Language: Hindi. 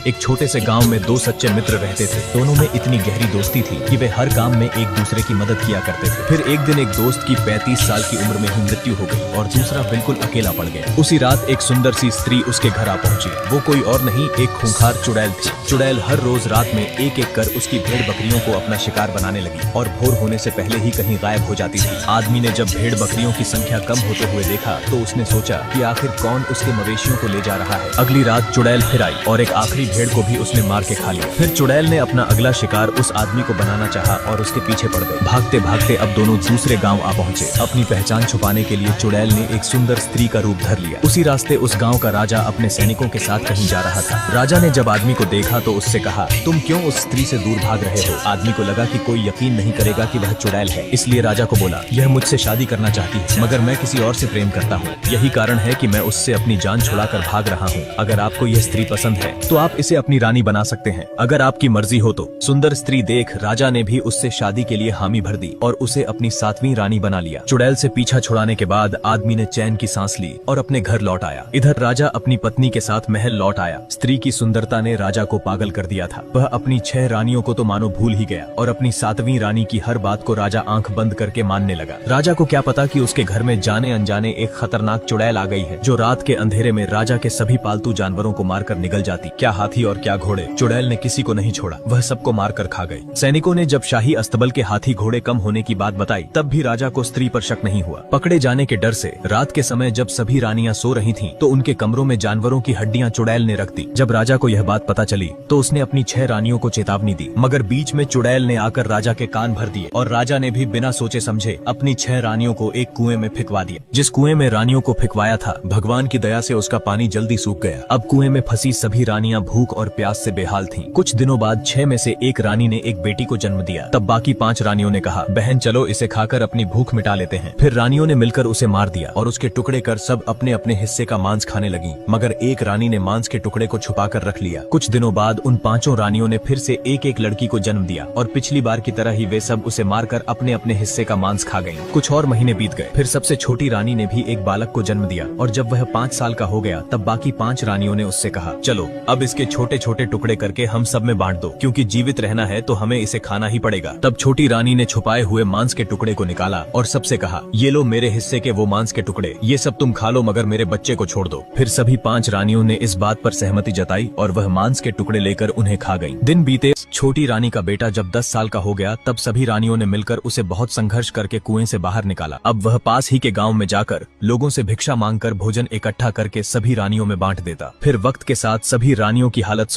एक छोटे से गांव में दो सच्चे मित्र रहते थे। दोनों में इतनी गहरी दोस्ती थी कि वे हर काम में एक दूसरे की मदद किया करते थे। फिर एक दिन एक दोस्त की 35 साल की उम्र में ही मृत्यु हो गई और दूसरा बिल्कुल अकेला पड़ गया। उसी रात एक सुंदर सी स्त्री उसके घर आ पहुंची। वो कोई और नहीं, एक खूंखार चुड़ैल थी। चुड़ैल हर रोज रात में एक एक कर उसकी भेड़ बकरियों को अपना शिकार बनाने लगी और भोर होने से पहले ही कहीं गायब हो जाती थी। आदमी ने जब भेड़ बकरियों की संख्या कम होते हुए देखा तो उसने सोचा कि आखिर कौन उसके मवेशियों को ले जा रहा है। अगली रात चुड़ैल फिर आई और एक आखिरी भेड़ को भी उसने मार के खा लिया। फिर चुड़ैल ने अपना अगला शिकार उस आदमी को बनाना चाहा और उसके पीछे पड़ गई। भागते भागते अब दोनों दूसरे गांव आ पहुंचे। अपनी पहचान छुपाने के लिए चुड़ैल ने एक सुंदर स्त्री का रूप धर लिया। उसी रास्ते उस गांव का राजा अपने सैनिकों के साथ कहीं जा रहा था। राजा ने जब आदमी को देखा तो उससे कहा, तुम क्यों उस स्त्री से दूर भाग रहे हो? आदमी को लगा कि कोई यकीन नहीं करेगा कि वह चुड़ैल है, इसलिए राजा को बोला, यह मुझसे शादी करना चाहती है मगर मैं किसी और से प्रेम करता हूँ। यही कारण है कि मैं उससे अपनी जान छुड़ाकर भाग रहा हूँ। अगर आपको यह स्त्री पसंद है तो आप इसे अपनी रानी बना सकते हैं, अगर आपकी मर्जी हो तो। सुंदर स्त्री देख राजा ने भी उससे शादी के लिए हामी भर दी और उसे अपनी 7वीं रानी बना लिया। चुड़ैल से पीछा छुड़ाने के बाद आदमी ने चैन की सांस ली और अपने घर लौट आया। इधर राजा अपनी पत्नी के साथ महल लौट आया। स्त्री की सुंदरता ने राजा को पागल कर दिया था। वह अपनी 6 रानियों को तो मानो भूल ही गया और अपनी 7वीं रानी की हर बात को राजा आंख बंद करके मानने लगा। राजा को क्या पता कि उसके घर में जाने अनजाने एक खतरनाक चुड़ैल आ गई है जो रात के अंधेरे में राजा के सभी पालतू जानवरों को मारकर निगल जाती। क्या हाथी और क्या घोड़े, चुड़ैल ने किसी को नहीं छोड़ा, वह सबको मारकर खा गई। सैनिकों ने जब शाही अस्तबल के हाथी घोड़े कम होने की बात बताई तब भी राजा को स्त्री पर शक नहीं हुआ। पकड़े जाने के डर से रात के समय जब सभी रानियां सो रही थीं, तो उनके कमरों में जानवरों की हड्डियां चुड़ैल ने रख दी। जब राजा को यह बात पता चली तो उसने अपनी 6 रानियों को चेतावनी दी, मगर बीच में चुड़ैल ने आकर राजा के कान भर दिए और राजा ने भी बिना सोचे समझे अपनी 6 रानियों को एक कुएं में फिकवा दिया। जिस कुएं में रानियों को फिकवाया था, भगवान की दया से उसका पानी जल्दी सूख गया। अब कुएं में फंसी सभी रानियां भूख और प्यास से बेहाल थीं। कुछ दिनों बाद 6 में से एक रानी ने एक बेटी को जन्म दिया। तब बाकी 5 रानियों ने कहा, बहन चलो इसे खाकर अपनी भूख मिटा लेते हैं। फिर रानियों ने मिलकर उसे मार दिया और उसके टुकड़े कर सब अपने अपने हिस्से का मांस खाने लगी, मगर एक रानी ने मांस के टुकड़े को छुपा कर रख लिया। कुछ दिनों बाद उन 5 रानियों ने फिर से एक एक लड़की को जन्म दिया और पिछली बार की तरह ही वे सब उसे मारकर अपने अपने हिस्से का मांस खा गयी। कुछ और महीने बीत गए। फिर सबसे छोटी रानी ने भी एक बालक को जन्म दिया और जब वह 5 साल का हो गया तब बाकी 5 रानियों ने उससे कहा, चलो अब इसके छोटे छोटे टुकड़े करके हम सब में बांट दो, क्योंकि जीवित रहना है तो हमें इसे खाना ही पड़ेगा। तब छोटी रानी ने छुपाए हुए मांस के टुकड़े को निकाला और सबसे कहा, ये लो मेरे हिस्से के वो मांस के टुकड़े, ये सब तुम खा लो मगर मेरे बच्चे को छोड़ दो। फिर सभी 5 रानियों ने इस बात पर सहमति जताई और वह मांस के टुकड़े लेकर उन्हें खा गयी। दिन बीते, छोटी रानी का बेटा जब 10 साल का हो गया तब सभी रानियों ने मिलकर उसे बहुत संघर्ष करके कुएं से बाहर निकाला। अब वह पास ही के गांव में जाकर लोगों से भिक्षा मांगकर भोजन इकट्ठा करके सभी रानियों में बांट देता। फिर वक्त के साथ सभी रानियों की हालत